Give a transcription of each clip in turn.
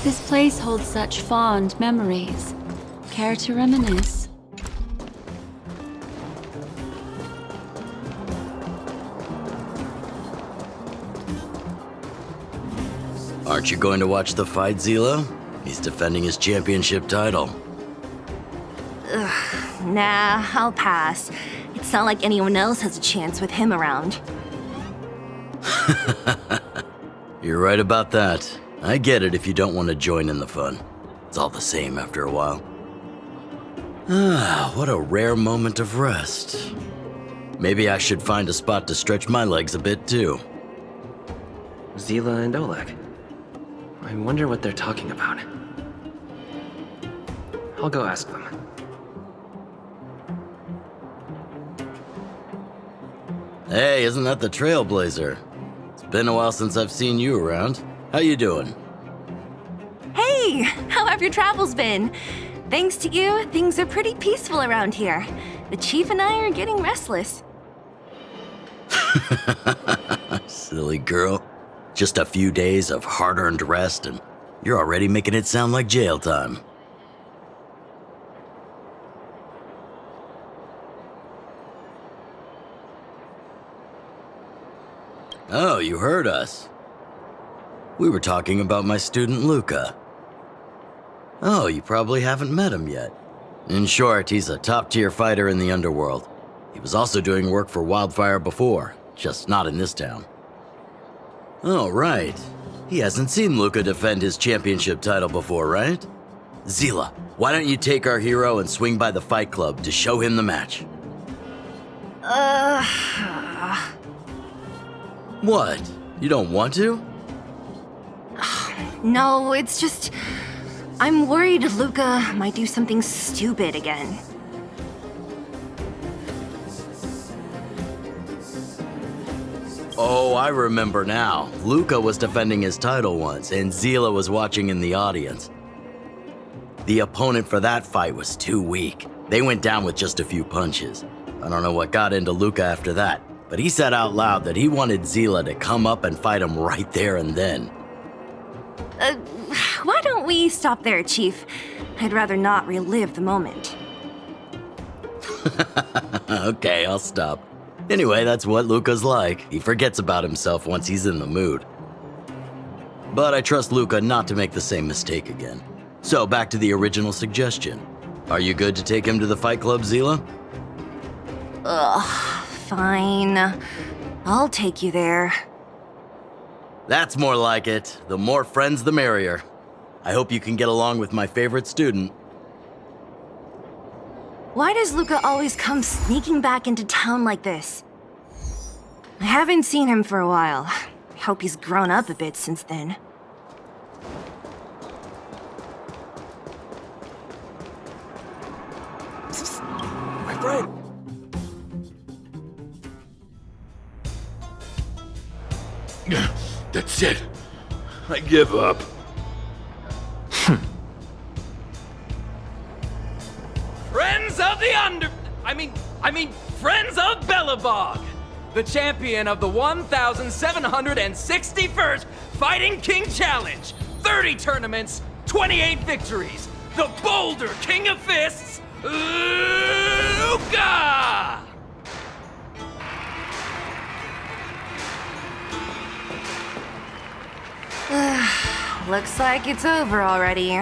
This place holds such fond memories. Care to reminisce? Aren't you going to watch the fight, Zila? He's defending his championship title. Nah, I'll pass. It's not like anyone else has a chance with him around. You're right about that. I get it if you don't want to join in the fun. It's all the same after a while. Ah, what a rare moment of rest. Maybe I should find a spot to stretch my legs a bit too. Zila and Oleg. I wonder what they're talking about. I'll go ask them. Hey, isn't that the Trailblazer? It's been a while since I've seen you around. How you doing? Hey, how have your travels been? Thanks to you, things are pretty peaceful around here. The chief and I are getting restless. Silly girl. Just a few days of hard-earned rest and you're already making it sound like jail time. Oh, you heard us. We were talking about my student Luca. Oh, you probably haven't met him yet. In short, he's a top-tier fighter in the underworld. He was also doing work for Wildfire before, just not in this town. Oh, right. He hasn't seen Luca defend his championship title before, right? Zila, why don't you take our hero and swing by the fight club to show him the match? What? You don't want to? No, it's just... I'm worried Luca might do something stupid again. Oh, I remember now. Luca was defending his title once, and Zila was watching in the audience. The opponent for that fight was too weak. They went down with just a few punches. I don't know what got into Luca after that, but he said out loud that he wanted Zila to come up and fight him right there and then. Why don't we stop there, Chief? I'd rather not relive the moment. Okay, I'll stop. Anyway, that's what Luca's like. He forgets about himself once he's in the mood. But I trust Luca not to make the same mistake again. So back to the original suggestion. Are you good to take him to the fight club, Zila? Fine. I'll take you there. That's more like it. The more friends, the merrier. I hope you can get along with my favorite student. Why does Luca always come sneaking back into town like this? I haven't seen him for a while. I hope he's grown up a bit since then. My friend! That's it. I give up. Friends of the Friends of Belobog, the champion of the 1,761st Fighting King Challenge, 30 tournaments, 28 victories, the Boulder King of Fists, Luca! Looks like it's over already.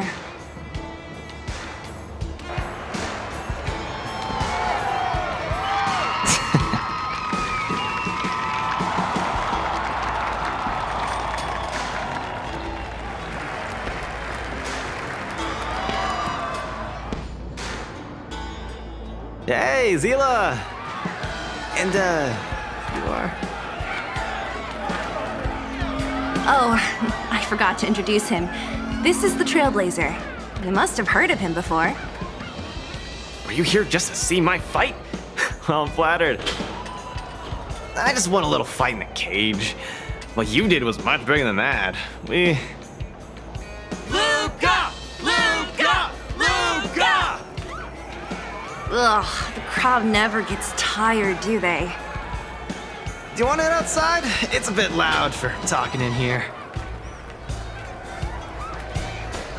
Hey, Zila! And, you are? Oh, I forgot to introduce him. This is the Trailblazer. You must have heard of him before. Were you here just to see my fight? Well, I'm flattered. I just want a little fight in the cage. What you did was much bigger than that. Luca! Luca! Luca! Ugh, the crowd never gets tired, do they? Do you want to head outside? It's a bit loud for talking in here.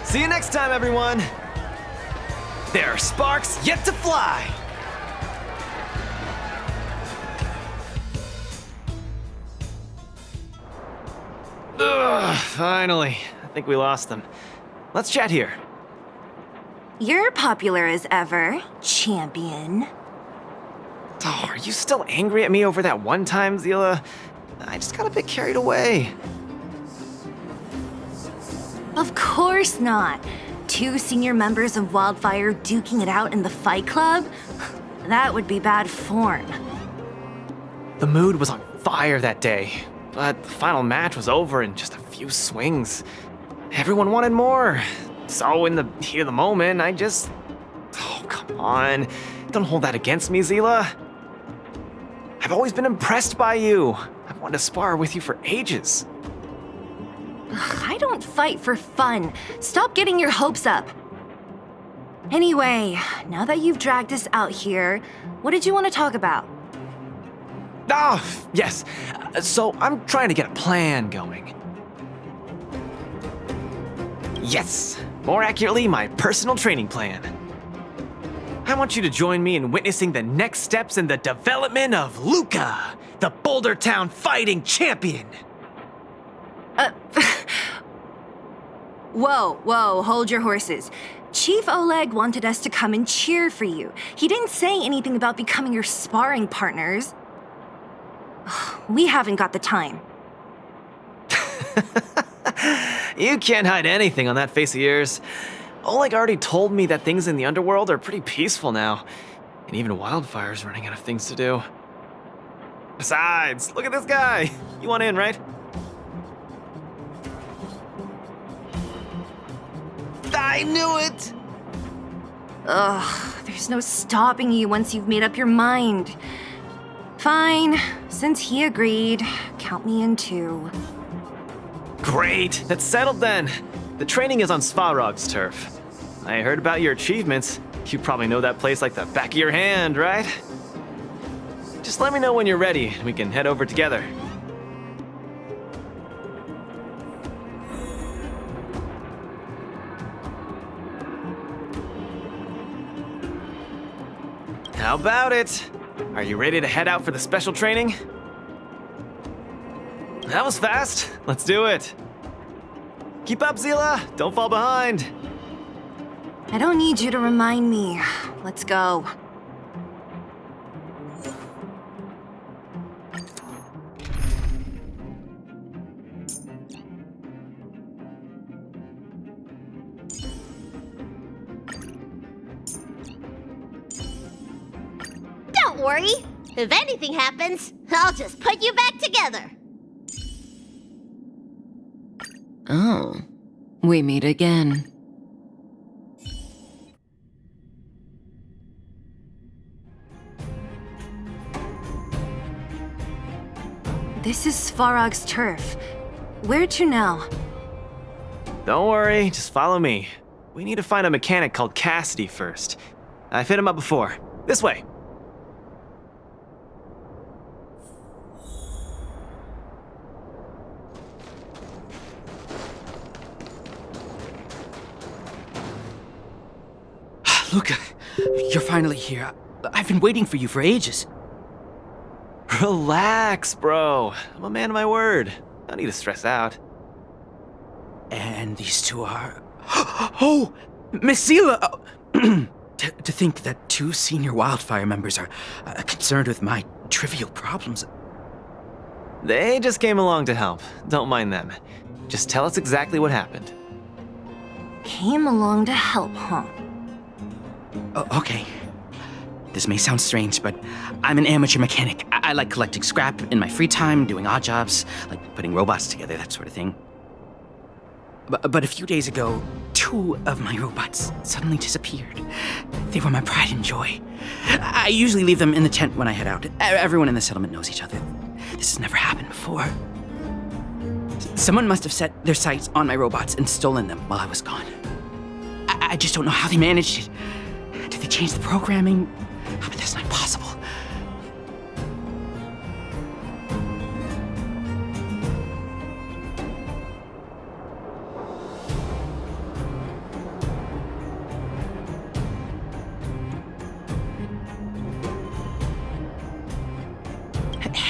See you next time, everyone. There are sparks yet to fly. Ugh, finally. I think we lost them. Let's chat here. You're popular as ever, champion. Oh, are you still angry at me over that one time, Zila? I just got a bit carried away. Of course not. 2 senior members of Wildfire duking it out in the Fight Club? That would be bad form. The mood was on fire that day, but the final match was over in just a few swings. Everyone wanted more. So in the heat of the moment, I just... Oh, come on. Don't hold that against me, Zila. I've always been impressed by you. I've wanted to spar with you for ages. I don't fight for fun. Stop getting your hopes up. Anyway, now that you've dragged us out here, what did you want to talk about? Ah, yes. So I'm trying to get a plan going. Yes. More accurately, my personal training plan. I want you to join me in witnessing the next steps in the development of Luca, the Boulder Town fighting champion. Whoa, hold your horses. Chief Oleg wanted us to come and cheer for you. He didn't say anything about becoming your sparring partners. We haven't got the time. You can't hide anything on that face of yours. Oleg already told me that things in the underworld are pretty peaceful now, and even Wildfire's running out of things to do. Besides, look at this guy. You want in, right? I knew it! Ugh, there's no stopping you once you've made up your mind. Fine, since he agreed, count me in too. Great, that's settled then. The training is on Svarog's turf. I heard about your achievements. You probably know that place like the back of your hand, right? Just let me know when you're ready and we can head over together. How about it? Are you ready to head out for the special training? That was fast. Let's do it. Keep up, Zila. Don't fall behind. I don't need you to remind me. Let's go. Don't worry. If anything happens, I'll just put you back together. Oh, we meet again. This is Svarog's turf. Where to now? Don't worry, just follow me. We need to find a mechanic called Cassidy first. I've hit him up before. This way. Luca, you're finally here. I've been waiting for you for ages. Relax, bro. I'm a man of my word. No need to stress out. And these two are... Oh! Miss Zila! To think that 2 senior Wildfire members are concerned with my trivial problems. They just came along to help. Don't mind them. Just tell us exactly what happened. Came along to help, huh? Okay. This may sound strange, but I'm an amateur mechanic. I like collecting scrap in my free time, doing odd jobs, like putting robots together, that sort of thing. But a few days ago, 2 of my robots suddenly disappeared. They were my pride and joy. I usually leave them in the tent when I head out. Everyone in the settlement knows each other. This has never happened before. Someone must have set their sights on my robots and stolen them while I was gone. I just don't know how they managed it. Did they change the programming? But that's not possible.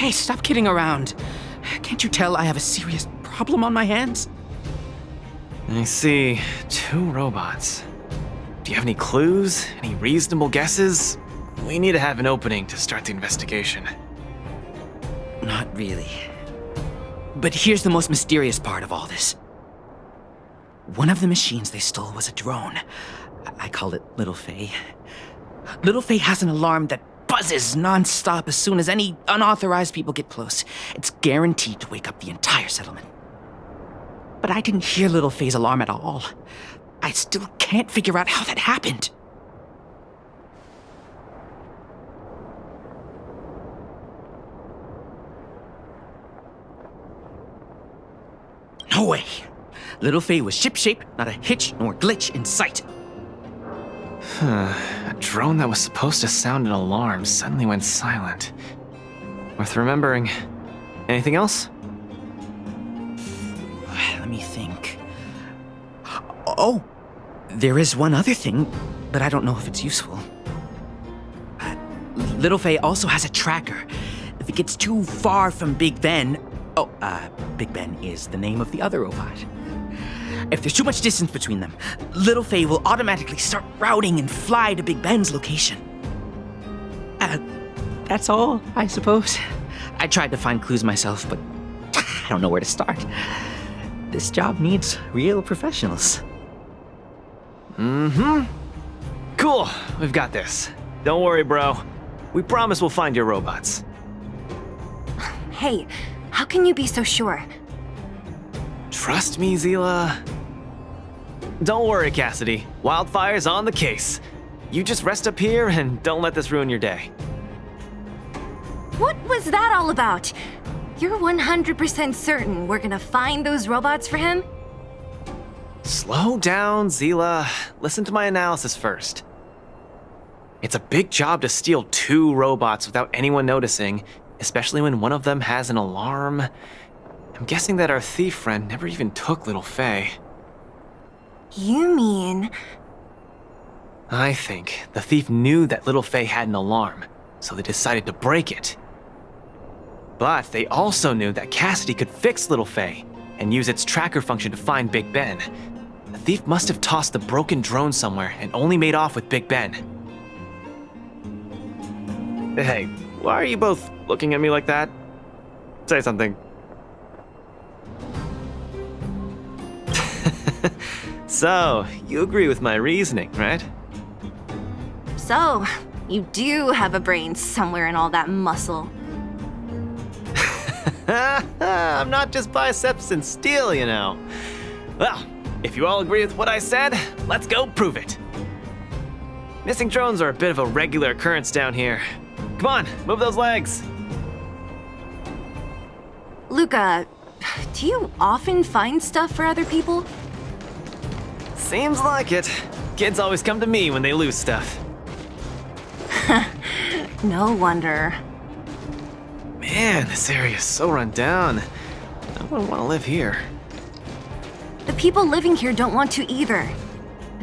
Hey, stop kidding around. Can't you tell I have a serious problem on my hands? I see. 2 robots. Do you have any clues? Any reasonable guesses? We need to have an opening to start the investigation. Not really. But here's the most mysterious part of all this. One of the machines they stole was a drone. I call it Little Faye. Little Faye has an alarm that buzzes non-stop as soon as any unauthorized people get close. It's guaranteed to wake up the entire settlement. But I didn't hear Little Faye's alarm at all. I still can't figure out how that happened. No way. Little Faye was shipshape, not a hitch nor glitch in sight. A drone that was supposed to sound an alarm suddenly went silent. Worth remembering. Anything else? Let me think. Oh, there is one other thing, but I don't know if it's useful. Little Faye also has a tracker. If it gets too far from Big Ben... Big Ben is the name of the other robot. If there's too much distance between them, Little Faye will automatically start routing and fly to Big Ben's location. That's all, I suppose. I tried to find clues myself, but I don't know where to start. This job needs real professionals. Cool, we've got this. Don't worry, bro. We promise we'll find your robots. Hey, how can you be so sure? Trust me, Zila. Don't worry, Cassidy. Wildfire's on the case. You just rest up here and don't let this ruin your day. What was that all about? You're 100% certain we're gonna find those robots for him? Slow down, Zila. Listen to my analysis first. It's a big job to steal 2 robots without anyone noticing, especially when one of them has an alarm. I'm guessing that our thief friend never even took Little Faye. You mean... I think the thief knew that Little Faye had an alarm, so they decided to break it. But they also knew that Cassidy could fix Little Faye and use its tracker function to find Big Ben. The thief must have tossed the broken drone somewhere and only made off with Big Ben. Hey, why are you both looking at me like that? Say something. So, you agree with my reasoning, right? So, you do have a brain somewhere in all that muscle. I'm not just biceps and steel, you know. Well, if you all agree with what I said, let's go prove it. Missing drones are a bit of a regular occurrence down here. Come on, move those legs. Luca, do you often find stuff for other people? Seems like it. Kids always come to me when they lose stuff. No wonder. Man, this area is so run down. I wouldn't want to live here. The people living here don't want to either.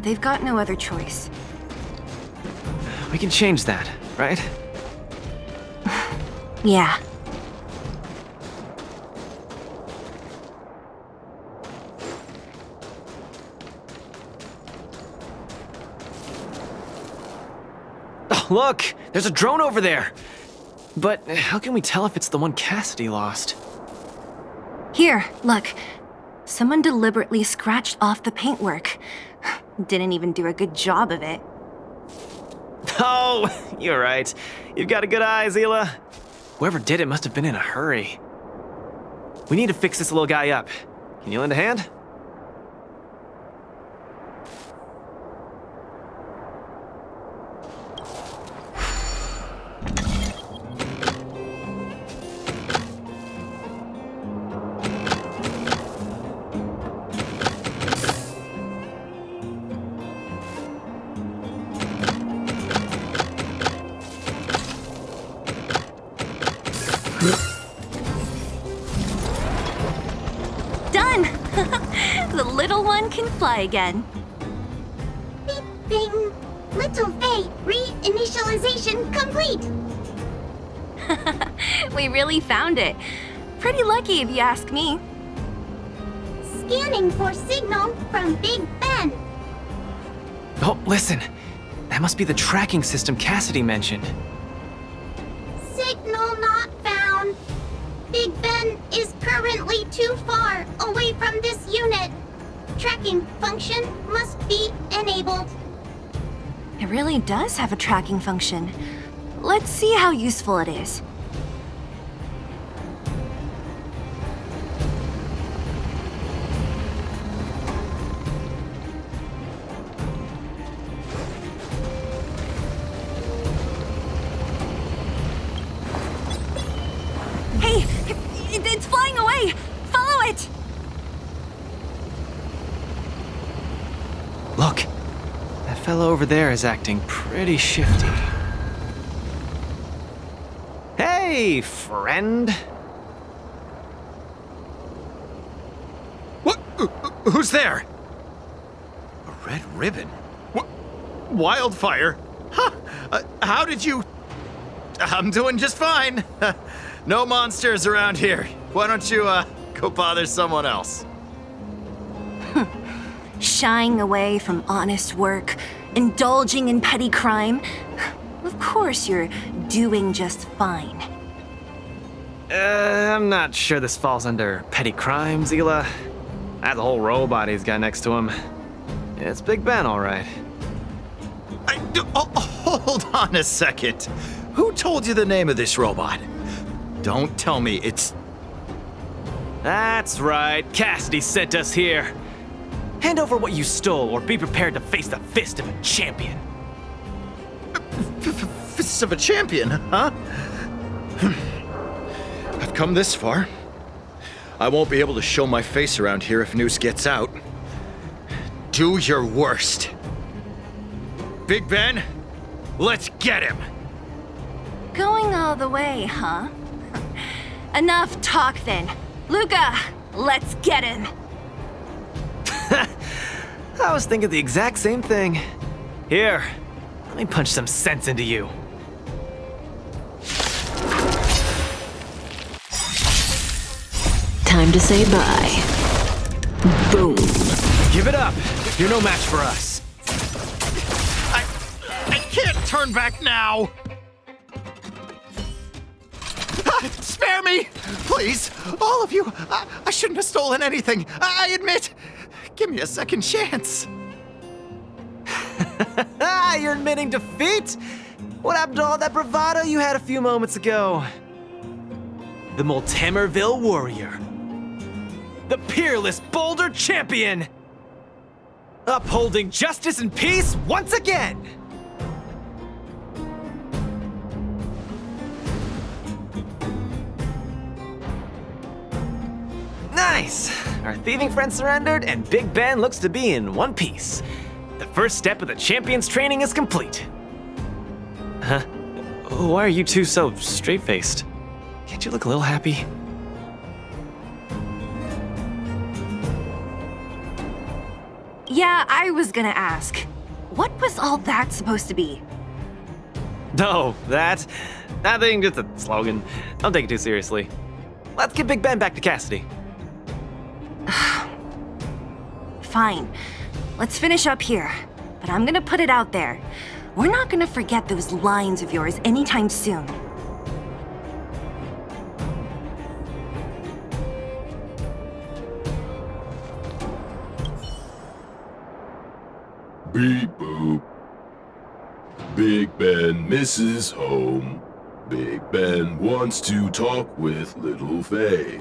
They've got no other choice. We can change that, right? Yeah. Oh, look! There's a drone over there! But how can we tell if it's the one Cassidy lost? Here, look. Someone deliberately scratched off the paintwork. Didn't even do a good job of it. Oh, you're right. You've got a good eye, Zila. Whoever did it must have been in a hurry. We need to fix this little guy up. Can you lend a hand? Done! The little one can fly again. Beep, bing. Little Faye, reinitialization complete. We really found it. Pretty lucky if you ask me. Scanning for signal from Big Ben. Oh, listen. That must be the tracking system Cassidy mentioned. Signal not found. Big Ben is currently too far away from this unit. Tracking function must be enabled. It really does have a tracking function. Let's see how useful it is. Hey, it's flying away! Follow it! Look, that fellow over there is acting pretty shifty. Hey, friend. What? Who's there? A red ribbon? What? Wildfire? Huh? How did you... I'm doing just fine. No monsters around here. Why don't you, go bother someone else? Shying away from honest work, indulging in petty crime. Of course you're doing just fine. I'm not sure this falls under petty crimes, Hila. That whole robot he's got next to him. It's Big Ben, all right. Hold on a second. Who told you the name of this robot? Don't tell me it's... That's right. Cassidy sent us here. Hand over what you stole, or be prepared to face the fist of a champion. Fists of a champion, huh? I've come this far. I won't be able to show my face around here if news gets out. Do your worst. Big Ben, let's get him! Going all the way, huh? Enough talk then. Luca, let's get him! I was thinking the exact same thing. Here, let me punch some sense into you. Time to say bye. Boom. Give it up. You're no match for us. I can't turn back now! Spare me! Please! All of you! I shouldn't have stolen anything! I admit! Give me a second chance! You're admitting defeat? What happened to all that bravado you had a few moments ago? The Multimerville Warrior. The peerless Boulder Champion! Upholding justice and peace once again! Nice! Our thieving friend surrendered, and Big Ben looks to be in one piece. The first step of the champion's training is complete. Huh? Why are you two so straight-faced? Can't you look a little happy? Yeah, I was gonna ask. What was all that supposed to be? No, that thing just a slogan. Don't take it too seriously. Let's get Big Ben back to Cassidy. Fine. Let's finish up here. But I'm gonna put it out there. We're not gonna forget those lines of yours anytime soon. Beep boop. Big Ben misses home. Big Ben wants to talk with Little Faye.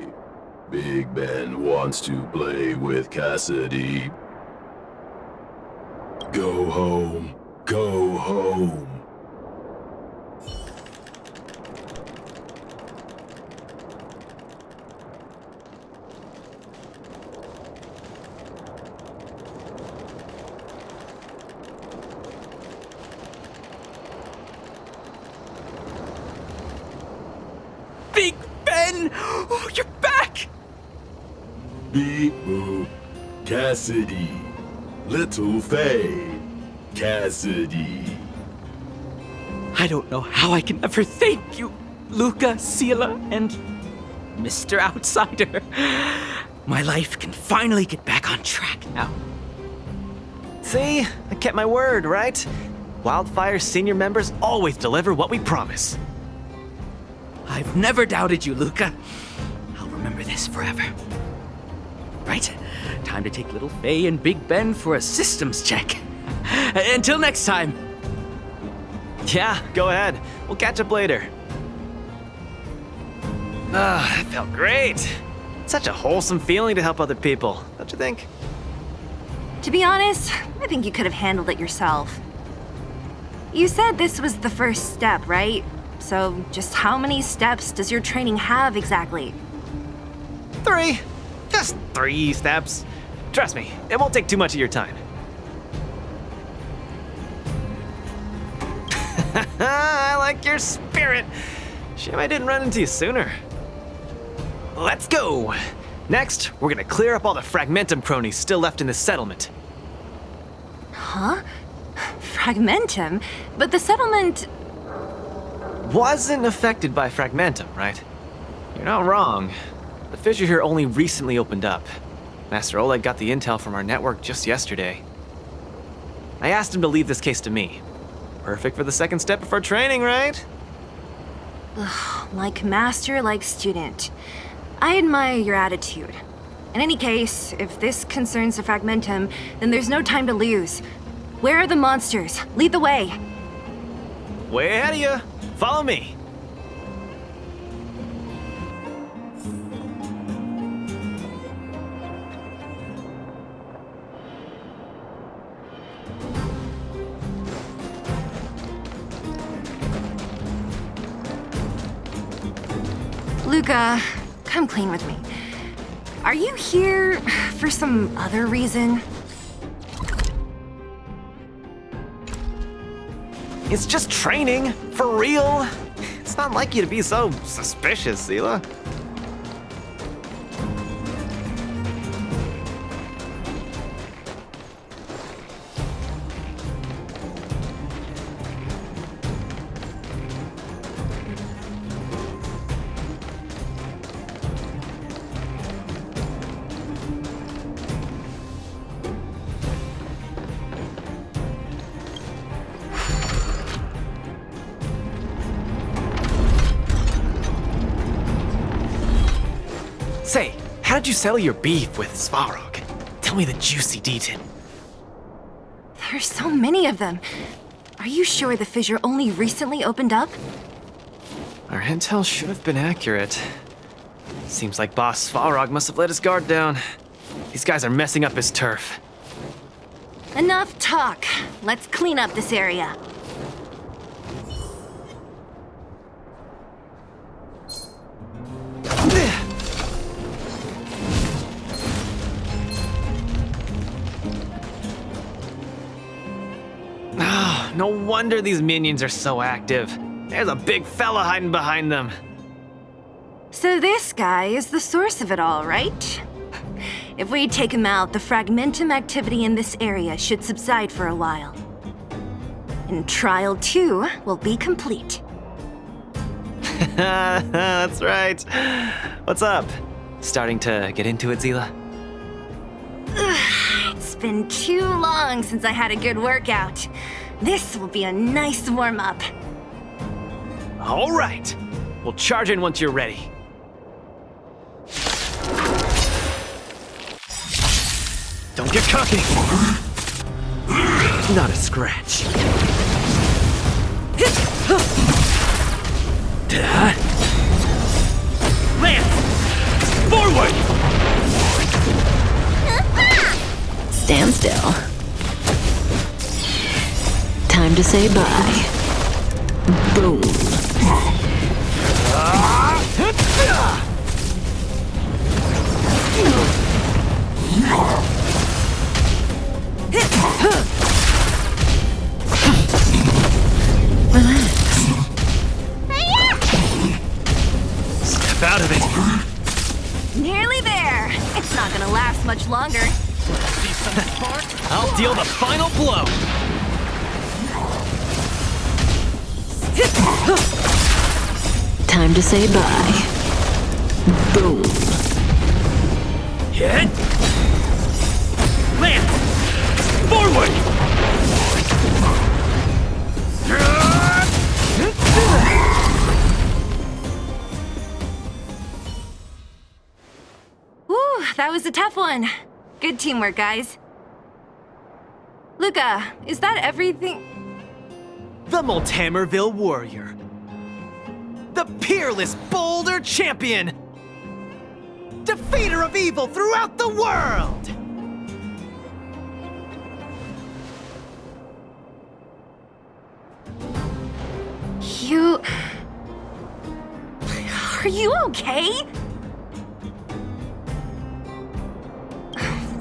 Big Ben wants to play with Cassidy. Go home. Go home. Big Ben! Oh, you're back! Beep boop. Cassidy. Little Faye. Cassidy. I don't know how I can ever thank you. Luca, Sela, and Mr. Outsider. My life can finally get back on track now. See? I kept my word, right? Wildfire's senior members always deliver what we promise. I've never doubted you, Luca. I'll remember this forever. Right, time to take little Faye and Big Ben for a systems check. Until next time. Yeah, go ahead. We'll catch up later. Ah, that felt great. Such a wholesome feeling to help other people, don't you think? To be honest, I think you could have handled it yourself. You said this was the first step, right? So just how many steps does your training have exactly? 3. Just 3 steps. Trust me, it won't take too much of your time. I like your spirit. Shame I didn't run into you sooner. Let's go. Next, we're gonna clear up all the Fragmentum cronies still left in this settlement. Huh? Fragmentum? But the settlement... Wasn't affected by Fragmentum, right? You're not wrong. The fissure here only recently opened up. Master Oleg got the intel from our network just yesterday. I asked him to leave this case to me. Perfect for the second step of our training, right? Like master, like student. I admire your attitude. In any case, if this concerns the Fragmentum, then there's no time to lose. Where are the monsters? Lead the way. Way ahead of you. Follow me. Luca, come clean with me. Are you here for some other reason? It's just training, for real. It's not like you to be so suspicious, Sela. Say, how did you settle your beef with Svarog? Tell me the juicy detail. There's so many of them. Are you sure the fissure only recently opened up? Our intel should have been accurate. Seems like Boss Svarog must have let his guard down. These guys are messing up his turf. Enough talk. Let's clean up this area. No wonder these minions are so active. There's a big fella hiding behind them. So this guy is the source of it all, right? If we take him out, the Fragmentum activity in this area should subside for a while. And Trial 2 will be complete. That's right. What's up? Starting to get into it, Sela? It's been too long since I had a good workout. This will be a nice warm-up. All right. We'll charge in once you're ready. Don't get cocky. Not a scratch. Lance! Forward! Stand still. Time to say bye. Boom. Step out of it. Nearly there. It's not gonna last much longer. See some spark? I'll deal the final blow. time to say bye. Boom. Hit! Land! Forward! Whew, that was a tough one. Good teamwork, guys. Luca, is that everything? The Multamerville Warrior. The peerless Boulder Champion. Defeater of evil throughout the world. You... Are you okay?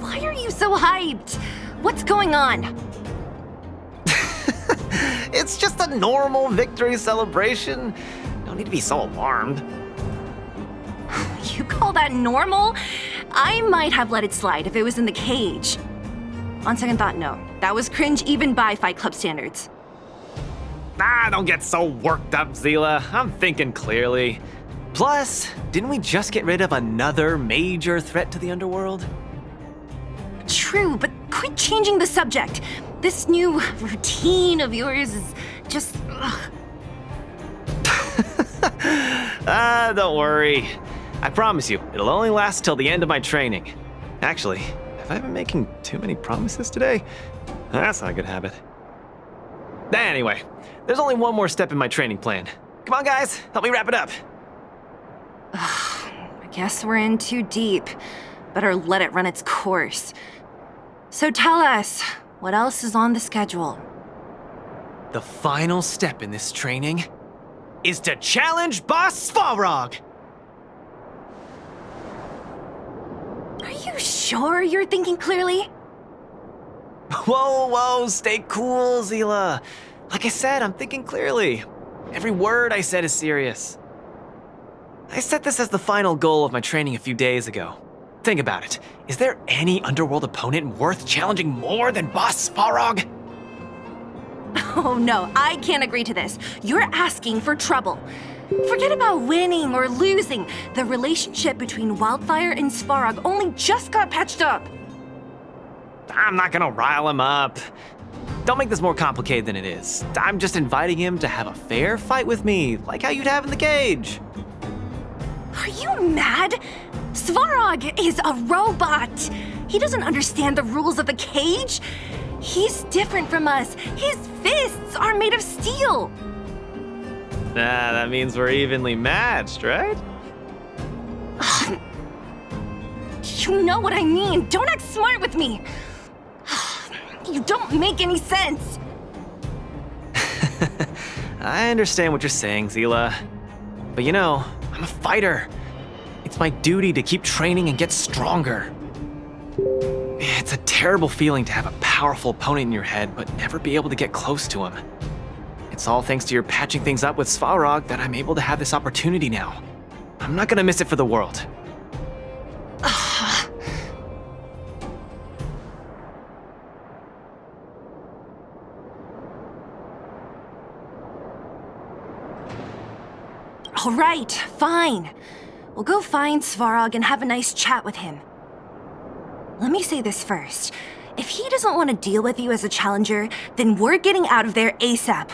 Why are you so hyped? What's going on? It's just a normal victory celebration. No need to be so alarmed. You call that normal? I might have let it slide if it was in the cage. On second thought, no. That was cringe even by Fight Club standards. Don't get so worked up, Zila. I'm thinking clearly. Plus, didn't we just get rid of another major threat to the underworld? True, but quit changing the subject. This new routine of yours is just... ugh. Don't worry. I promise you, it'll only last till the end of my training. Actually, have I been making too many promises today? That's not a good habit. Anyway, there's only one more step in my training plan. Come on, guys, help me wrap it up. I guess we're in too deep. Better let it run its course. So tell us, what else is on the schedule? The final step in this training is to challenge Boss Svarog! Are you sure you're thinking clearly? Whoa, stay cool, Zila. Like I said, I'm thinking clearly. Every word I said is serious. I set this as the final goal of my training a few days ago. Think about it. Is there any underworld opponent worth challenging more than Boss Svarog? Oh no, I can't agree to this. You're asking for trouble. Forget about winning or losing. The relationship between Wildfire and Svarog only just got patched up. I'm not gonna rile him up. Don't make this more complicated than it is. I'm just inviting him to have a fair fight with me, like how you'd have in the cage. Are you mad? Svarog is a robot. He doesn't understand the rules of the cage. He's different from us. His fists are made of steel. That means we're evenly matched, right? You know what I mean. Don't act smart with me. You don't make any sense. I understand what you're saying, Zila. But you know, I'm a fighter. It's my duty to keep training and get stronger. It's a terrible feeling to have a powerful opponent in your head, but never be able to get close to him. It's all thanks to your patching things up with Svarog that I'm able to have this opportunity now. I'm not gonna miss it for the world. All right, fine. We'll go find Svarog and have a nice chat with him. Let me say this first. If he doesn't want to deal with you as a challenger, then we're getting out of there ASAP.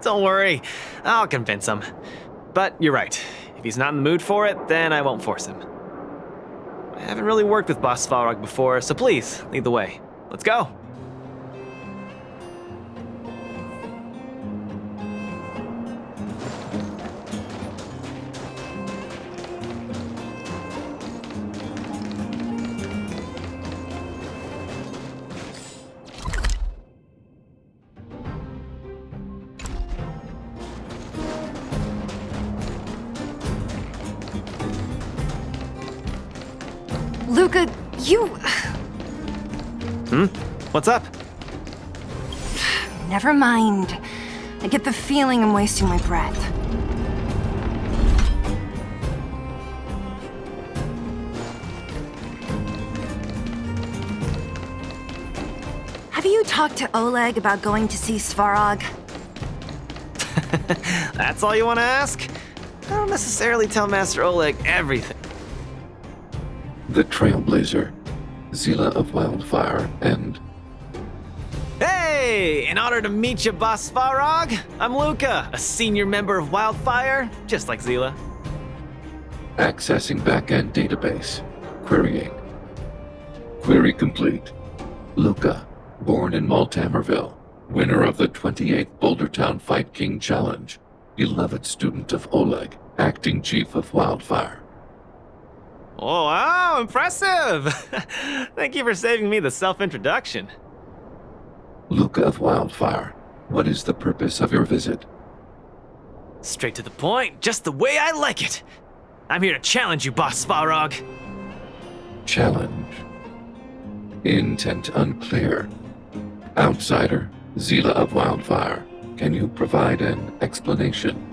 Don't worry, I'll convince him. But you're right. If he's not in the mood for it, then I won't force him. I haven't really worked with Boss Svarog before, so please, lead the way. Let's go. Luca, you... What's up? Never mind. I get the feeling I'm wasting my breath. Have you talked to Oleg about going to see Svarog? That's all you want to ask? I don't necessarily tell Master Oleg everything. The Trailblazer, Zila of Wildfire, and... Hey! In honor to meet you, Boss Svarog, I'm Luca, a senior member of Wildfire, just like Zila. Accessing backend database. Querying. Query complete. Luca, born in Maltamerville, winner of the 28th Bouldertown Fight King Challenge, beloved student of Oleg, acting chief of Wildfire. Oh, wow, impressive! Thank you for saving me the self-introduction. Luca of Wildfire, what is the purpose of your visit? Straight to the point, just the way I like it. I'm here to challenge you, Boss Svarog. Challenge. Intent unclear. Outsider, Zila of Wildfire, can you provide an explanation?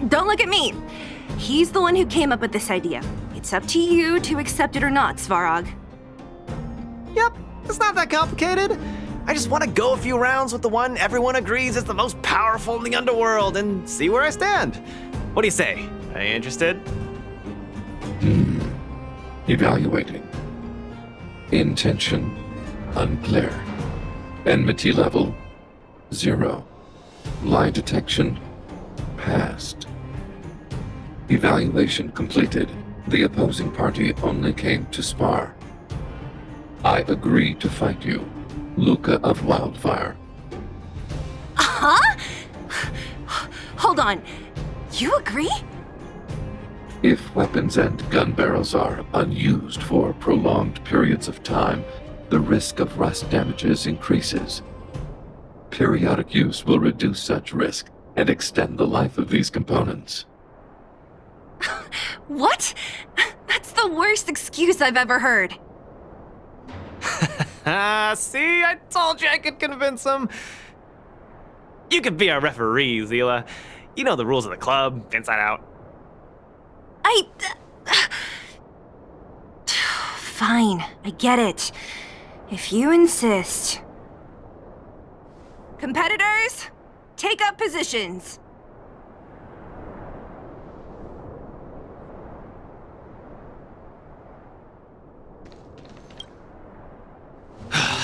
Don't look at me. He's the one who came up with this idea. It's up to you to accept it or not, Svarog. Yep, it's not that complicated. I just want to go a few rounds with the one everyone agrees is the most powerful in the underworld and see where I stand. What do you say? Are you interested? Evaluating. Intention unclear. Enmity level 0. Lie detection passed. Evaluation completed. The opposing party only came to spar. I agree to fight you, Luca of Wildfire. Huh? Hold on. You agree? If weapons and gun barrels are unused for prolonged periods of time, the risk of rust damages increases. Periodic use will reduce such risk and extend the life of these components. What? That's the worst excuse I've ever heard. See, I told you I could convince him. You could be our referee, Zila. You know the rules of the club, inside out. Fine, I get it. If you insist. Competitors, take up positions.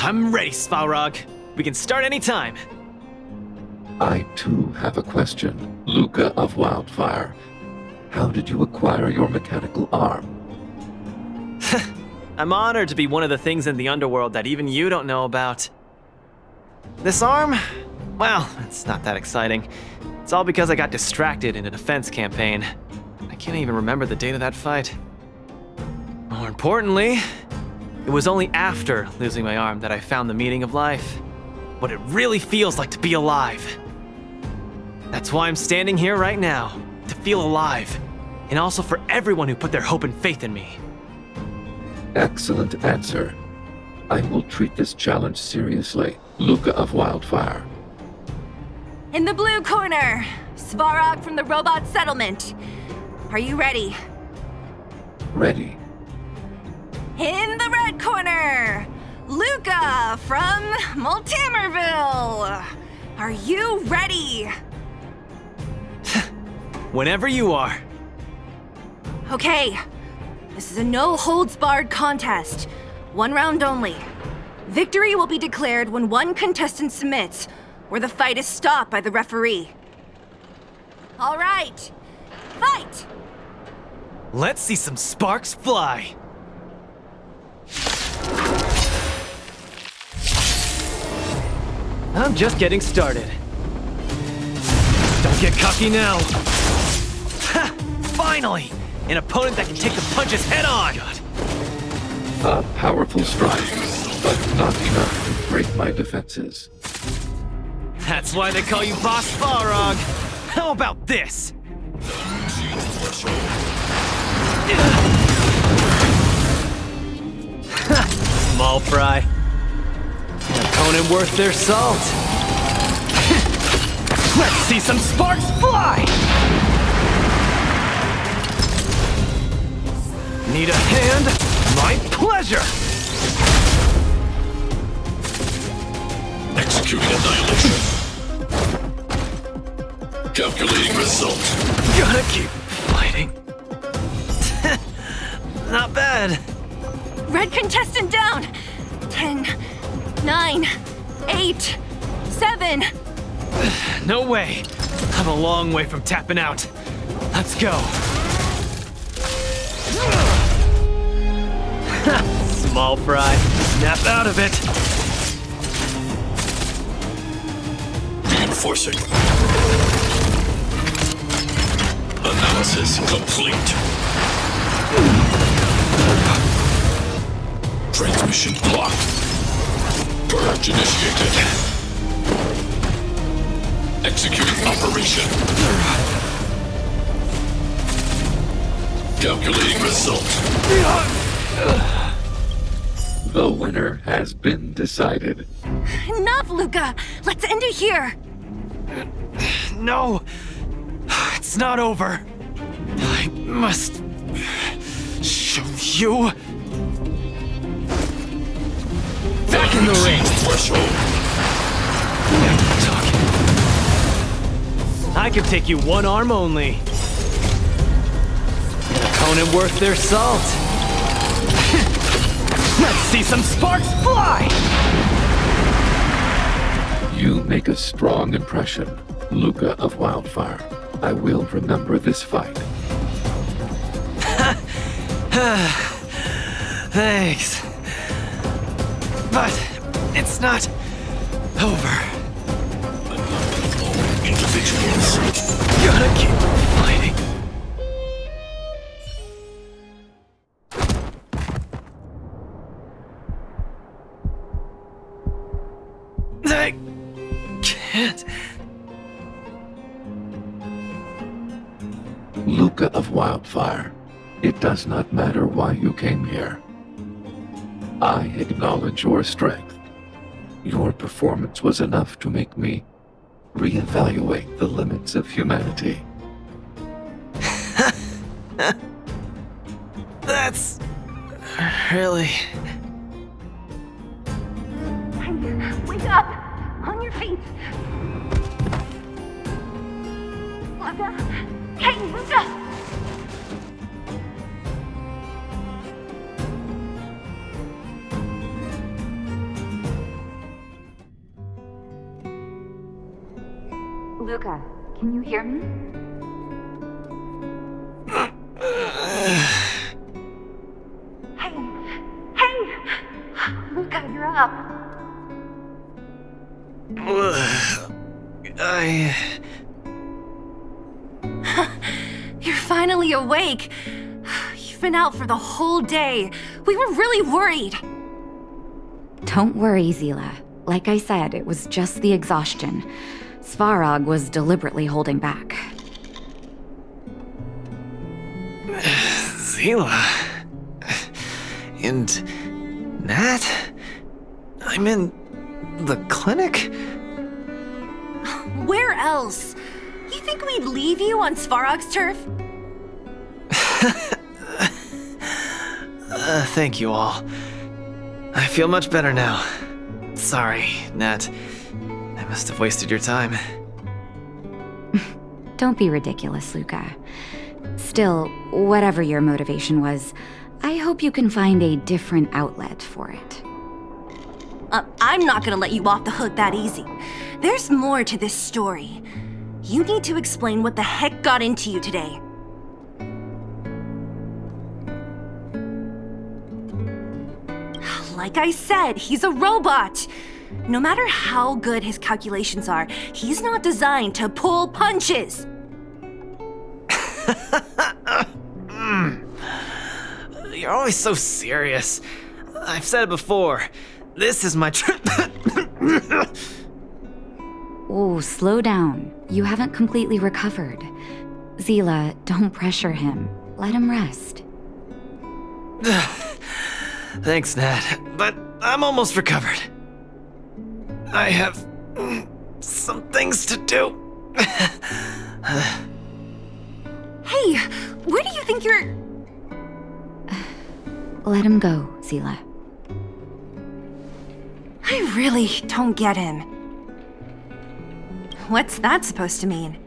I'm ready, Svarog. We can start anytime. I too have a question, Luca of Wildfire. How did you acquire your mechanical arm? I'm honored to be one of the things in the underworld that even you don't know about. This arm? Well, it's not that exciting. It's all because I got distracted in a defense campaign. I can't even remember the date of that fight. More importantly, it was only after losing my arm that I found the meaning of life. What it really feels like to be alive. That's why I'm standing here right now, to feel alive. And also for everyone who put their hope and faith in me. Excellent answer. I will treat this challenge seriously, Luca of Wildfire. In the blue corner, Svarog from the robot settlement. Are you ready? Ready. In the red corner, Luca from Maltamerville. Are you ready? Whenever you are. Okay, this is a no-holds-barred contest. 1 round only. Victory will be declared when one contestant submits, or the fight is stopped by the referee. All right, fight! Let's see some sparks fly. I'm just getting started. Don't get cocky now. Ha! Finally! An opponent that can take the punches head on! A powerful strike, but not enough to break my defenses. That's why they call you Boss Svarog. How about this? Small fry. An opponent worth their salt. Let's see some sparks fly! Need a hand? My pleasure! Executing annihilation. Calculating result. Gotta keep fighting. Not bad. Red contestant down! 10, 9, 8, 7. No way. I'm a long way from tapping out. Let's go. Small fry. Snap out of it. Reinforcing. Analysis complete. Transmission blocked. Purge initiated. Executing operation. Calculating result. The winner has been decided. Enough, Luca! Let's end it here! No. It's not over. I must show you. Back in the ring. Threshold. I can take you one arm only. An opponent worth their salt. Let's see some sparks fly! You make a strong impression, Luca of Wildfire. I will remember this fight. Thanks. But it's not over. Individuals. Gotta keep fighting. I can't. Luca of Wildfire, it does not matter why you came here. I acknowledge your strength. Your performance was enough to make me reevaluate the limits of humanity. That's really... Wake up! On your feet! Luca! Hey, Luca! Luca, can you hear me? Hey! Luca, you're up! You're finally awake! You've been out for the whole day. We were really worried. Don't worry, Zila. Like I said, it was just the exhaustion. Svarog was deliberately holding back. Zila... And... Nat? I'm in... the clinic? Where else? You think we'd leave you on Svarog's turf? Thank you all. I feel much better now. Sorry, Nat. I must have wasted your time. Don't be ridiculous, Luca. Still, whatever your motivation was, I hope you can find a different outlet for it. I'm not gonna let you off the hook that easy. There's more to this story. You need to explain what the heck got into you today. Like I said, he's a robot. No matter how good his calculations are, he's not designed to pull punches. You're always so serious. I've said it before. This is my Oh, slow down. You haven't completely recovered. Zila, don't pressure him. Let him rest. Thanks, Nat, but I'm almost recovered. I have some things to do. Hey, where do you think you're... Let him go, Zila. I really don't get him. What's that supposed to mean?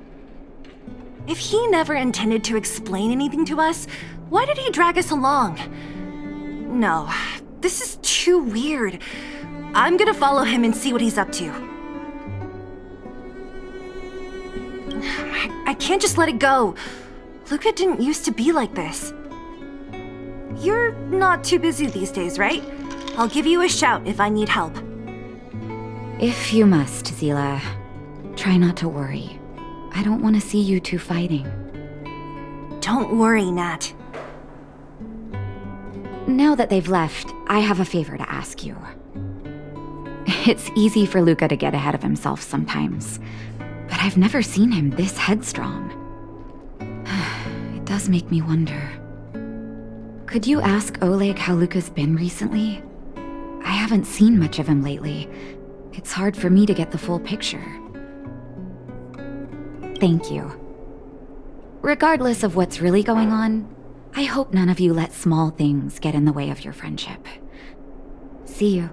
If he never intended to explain anything to us, why did he drag us along? No, this is too weird. I'm gonna follow him and see what he's up to. I can't just let it go. Luca didn't used to be like this. You're not too busy these days, right? I'll give you a shout if I need help. If you must, Zila, try not to worry. I don't want to see you two fighting. Don't worry, Nat. Now that they've left, I have a favor to ask you. It's easy for Luca to get ahead of himself sometimes, but I've never seen him this headstrong. It does make me wonder. Could you ask Oleg how Luca's been recently? I haven't seen much of him lately. It's hard for me to get the full picture. Thank you. Regardless of what's really going on, I hope none of you let small things get in the way of your friendship. See you.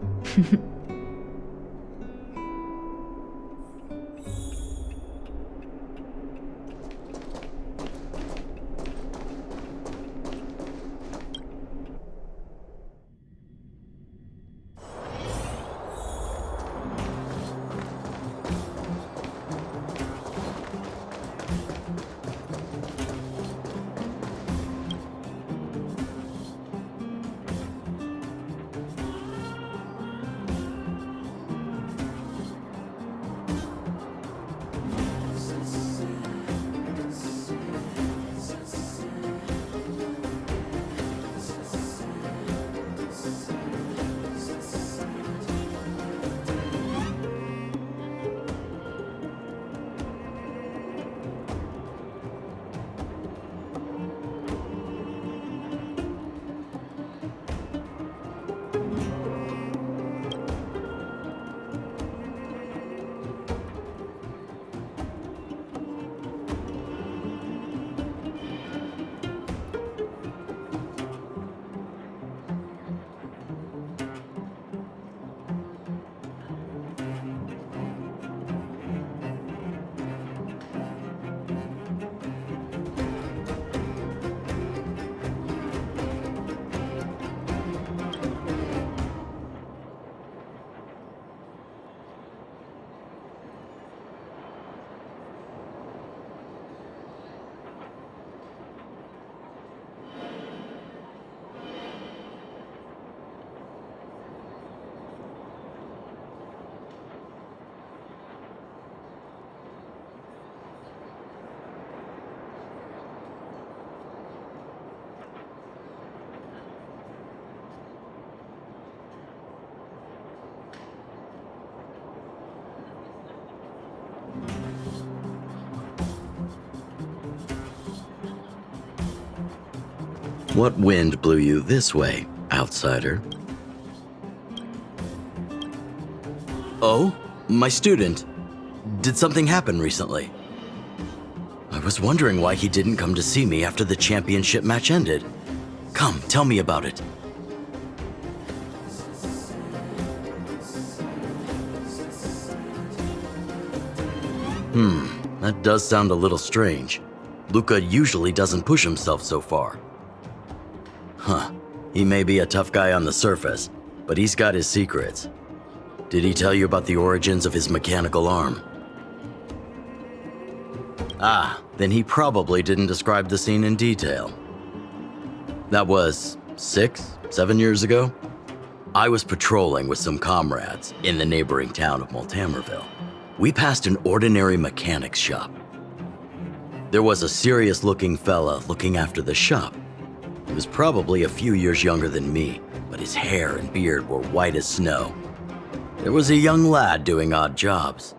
What wind blew you this way, outsider? Oh, my student. Did something happen recently? I was wondering why he didn't come to see me after the championship match ended. Come, tell me about it. That does sound a little strange. Luca usually doesn't push himself so far. Huh, he may be a tough guy on the surface, but he's got his secrets. Did he tell you about the origins of his mechanical arm? Ah, then he probably didn't describe the scene in detail. That was 6, 7 years ago. I was patrolling with some comrades in the neighboring town of Multamerville. We passed an ordinary mechanic's shop. There was a serious-looking fella looking after the shop. He was probably a few years younger than me, but his hair and beard were white as snow. There was a young lad doing odd jobs.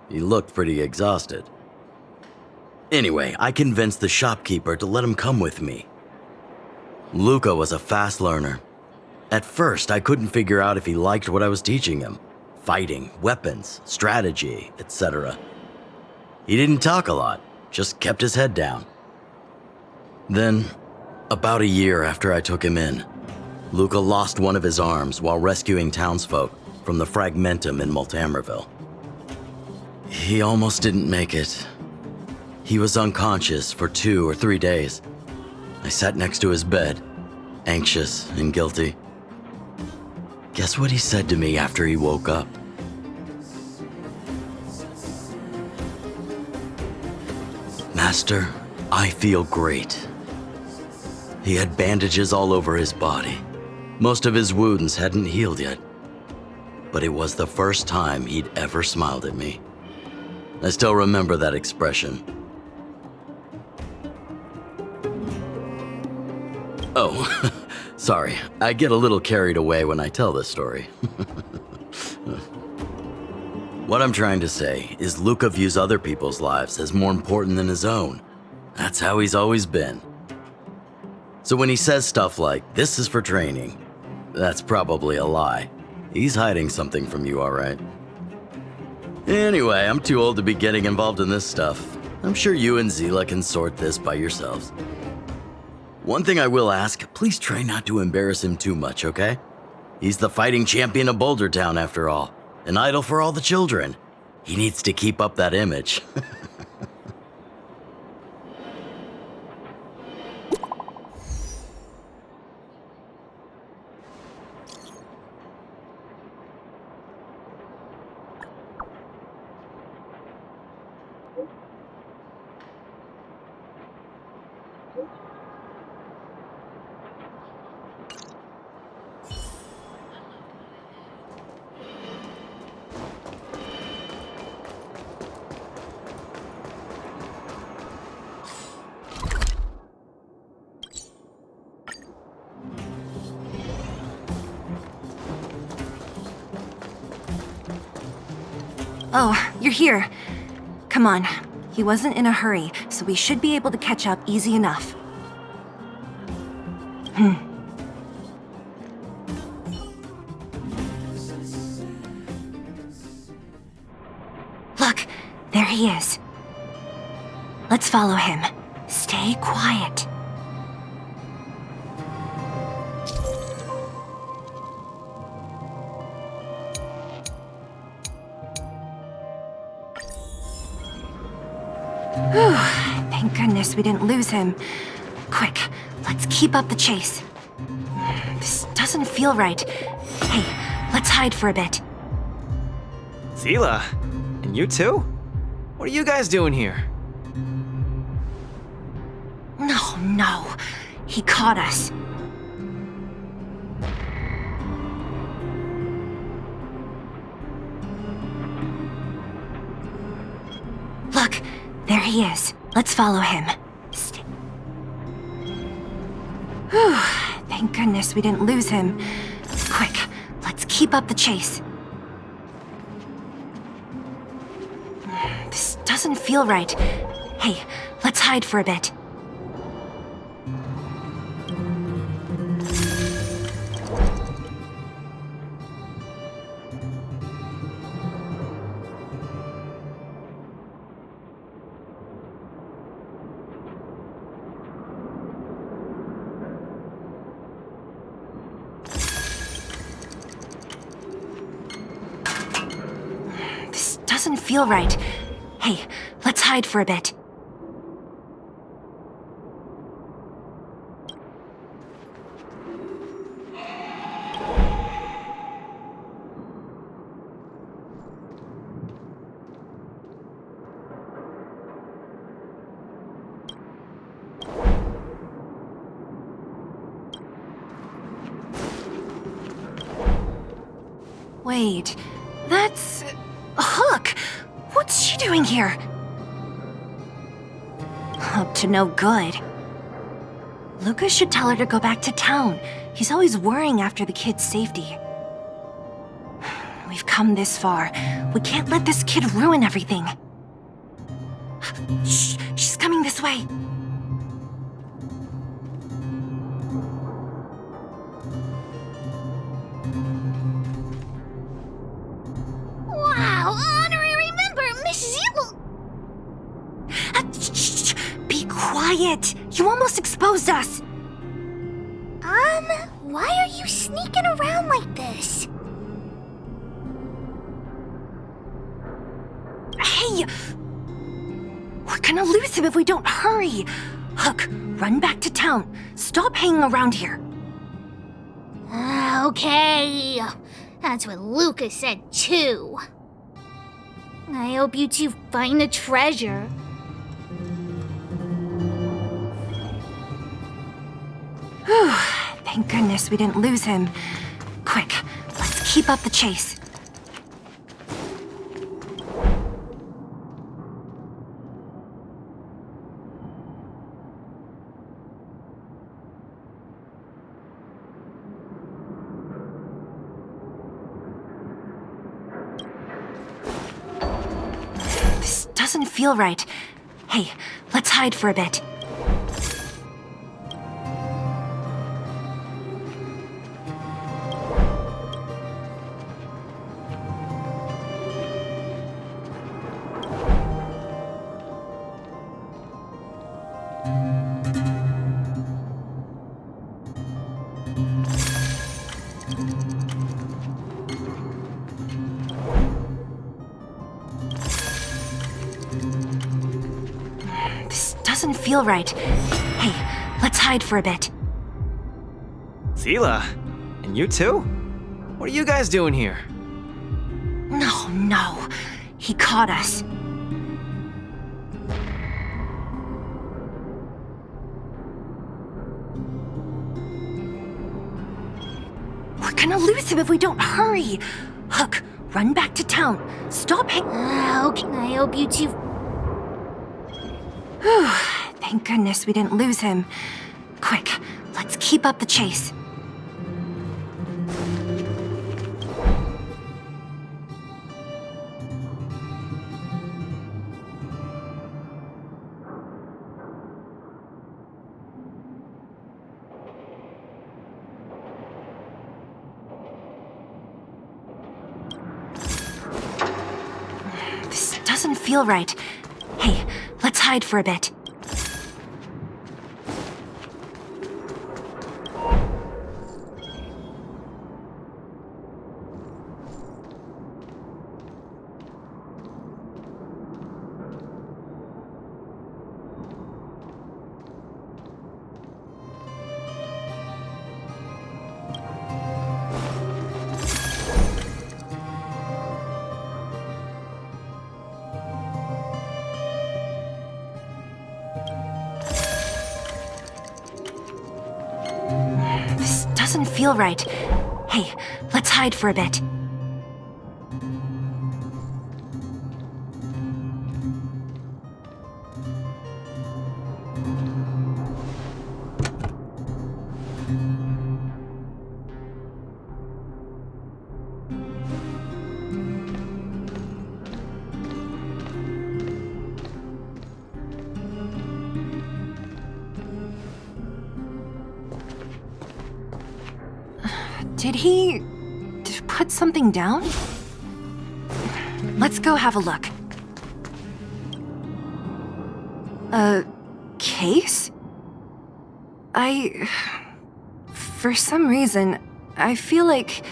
He looked pretty exhausted. Anyway, I convinced the shopkeeper to let him come with me. Luca was a fast learner. At first, I couldn't figure out if he liked what I was teaching him. Fighting, weapons, strategy, etc. He didn't talk a lot, just kept his head down. Then, about a year after I took him in, Luca lost one of his arms while rescuing townsfolk from the Fragmentum in Multamerville. He almost didn't make it. He was unconscious for 2 or 3 days. I sat next to his bed, anxious and guilty. Guess what he said to me after he woke up? Master, I feel great. He had bandages all over his body. Most of his wounds hadn't healed yet. But it was the first time he'd ever smiled at me. I still remember that expression. Oh, sorry. I get a little carried away when I tell this story. What I'm trying to say is Luca views other people's lives as more important than his own. That's how he's always been. So when he says stuff like, "This is for training," that's probably a lie. He's hiding something from you, all right? Anyway, I'm too old to be getting involved in this stuff. I'm sure you and Zila can sort this by yourselves. One thing I will ask, please try not to embarrass him too much, okay? He's the fighting champion of Boulder Town, after all. An idol for all the children. He needs to keep up that image. Oh, you're here. Come on. He wasn't in a hurry, so we should be able to catch up easy enough. Look, there he is. Let's follow him. Stay quiet. Whew, thank goodness we didn't lose him. Quick, let's keep up the chase. This doesn't feel right. Hey, let's hide for a bit. Zila, and you too? What are you guys doing here? No. He caught us. Look, there he is. Let's follow him. Whew, thank goodness we didn't lose him. Quick, let's keep up the chase. This doesn't feel right. Hey, let's hide for a bit. Doesn't feel right. Hey, let's hide for a bit. Wait, that's... Hook! What's she doing here? Up to no good. Lucas should tell her to go back to town. He's always worrying after the kid's safety. We've come this far. We can't let this kid ruin everything. Shh! She's coming this way. Wow, honorary member, Miss Zila! Shh! Be quiet! You almost exposed us! Why are you sneaking around like this? Hey! We're gonna lose him if we don't hurry! Hook, run back to town. Stop hanging around here. Okay. That's what Lucas said too. I hope you two find the treasure. Whew, thank goodness we didn't lose him. Quick, let's keep up the chase. This doesn't feel right. Hey, let's hide for a bit. Doesn't feel right. Hey, let's hide for a bit. Zila, and you too? What are you guys doing here? No. He caught us. We're gonna lose him if we don't hurry. Hook, run back to town. Stop hanging. Okay, I hope you two. Whew, thank goodness we didn't lose him. Quick, let's keep up the chase. This doesn't feel right. Hey, let's hide for a bit. This doesn't feel right. Hey, let's hide for a bit. Did he put something down? Let's go have a look. A case? For some reason, I feel like...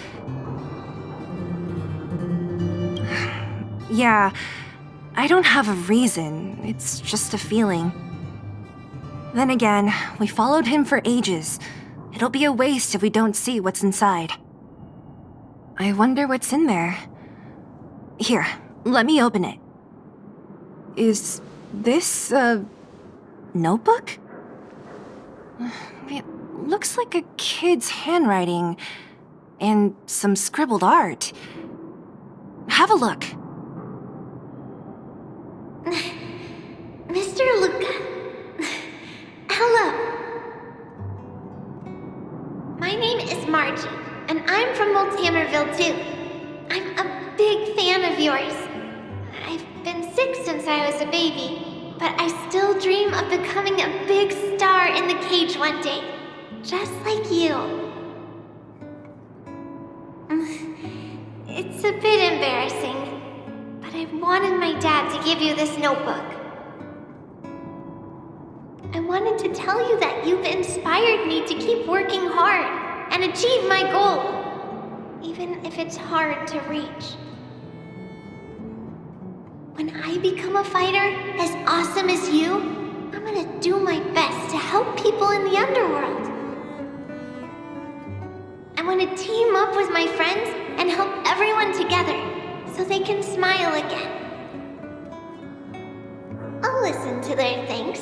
Yeah, I don't have a reason. It's just a feeling. Then again, we followed him for ages. It'll be a waste if we don't see what's inside. I wonder what's in there. Here, let me open it. Is this a notebook? It looks like a kid's handwriting and some scribbled art. Have a look. Mr. Luca. Hello. My name is Margie, and I'm from Old Tamerville too. I'm a big fan of yours. I've been sick since I was a baby, but I still dream of becoming a big star in the cage one day, just like you. It's a bit embarrassing, but I wanted my dad to give you this notebook. I wanted to tell you that you've inspired me to keep working hard and achieve my goal, even if it's hard to reach. When I become a fighter as awesome as you, I'm gonna do my best to help people in the underworld. I want to team up with my friends and help everyone together so they can smile again. I'll listen to their thanks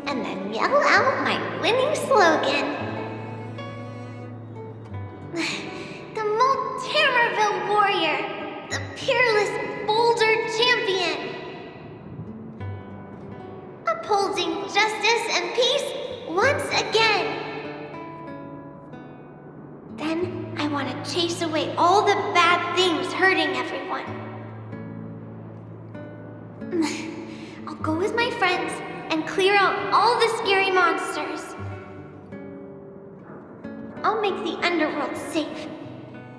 and then yell out my winning slogan. The Multamerville Warrior, the peerless Boulder Champion. Upholding justice and peace once again. Then I want to chase away all the bad things hurting everyone. I'll go with my friends and clear out all the scary monsters. I'll make the underworld safe,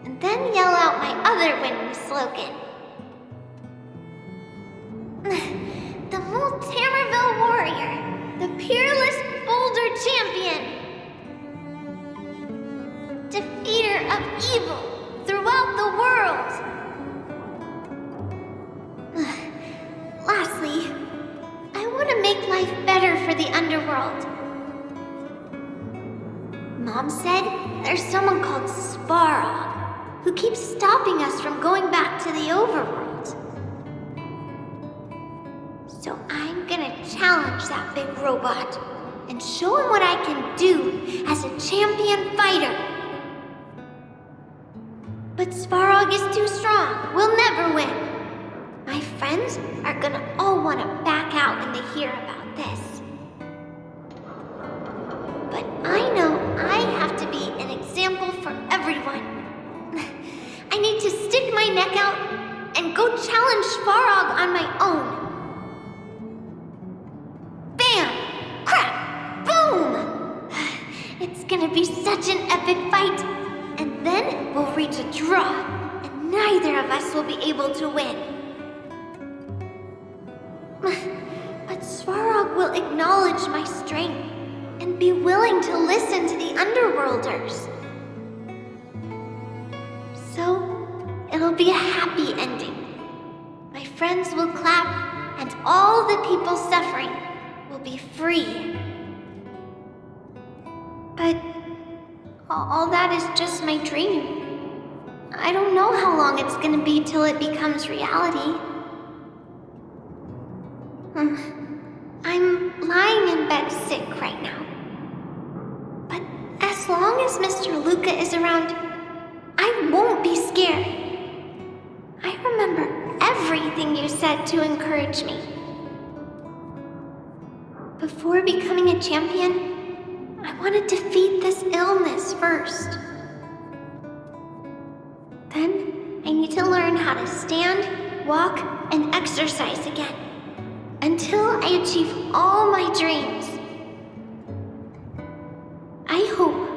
and then yell out my other winning slogan. The Multamerville Warrior, the peerless Boulder Champion. Defeater of evil throughout the world. Lastly, I want to make life better for the underworld. Mom said there's someone called Svarog who keeps stopping us from going back to the overworld. So I'm gonna challenge that big robot and show him what I can do as a champion fighter. But Svarog is too strong. We'll never win. My friends are gonna all want to back out when they hear about this. But I know I have to be an example for everyone. I need to stick my neck out and go challenge Svarog on my own. Bam! Crack! Boom! It's gonna be such an epic fight. And then we'll reach a draw, and neither of us will be able to win. But Svarog will acknowledge my strength and be willing to listen to the Underworlders. So, it'll be a happy ending. My friends will clap, and all the people suffering will be free. But all that is just my dream. I don't know how long it's gonna be till it becomes reality. I'm lying in bed sick right now. But as long as Mr. Luca is around, I won't be scared. I remember everything you said to encourage me. Before becoming a champion, I want to defeat this illness first. Then, I need to learn how to stand, walk, and exercise again. Until I achieve all my dreams. I hope...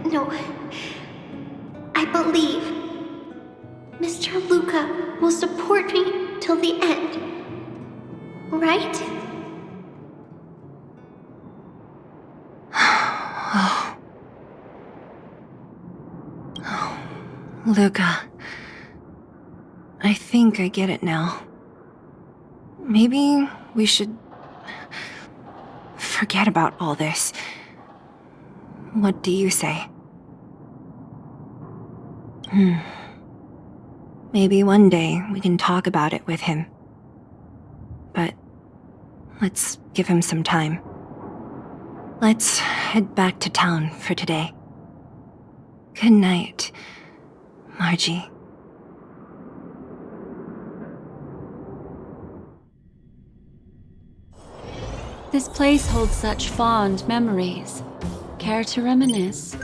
no. I believe Mr. Luca will support me till the end. Right? Luca. I think I get it now. Maybe we should forget about all this. What do you say? Maybe one day we can talk about it with him. But let's give him some time. Let's head back to town for today. Good night, Margie. This place holds such fond memories. Care to reminisce?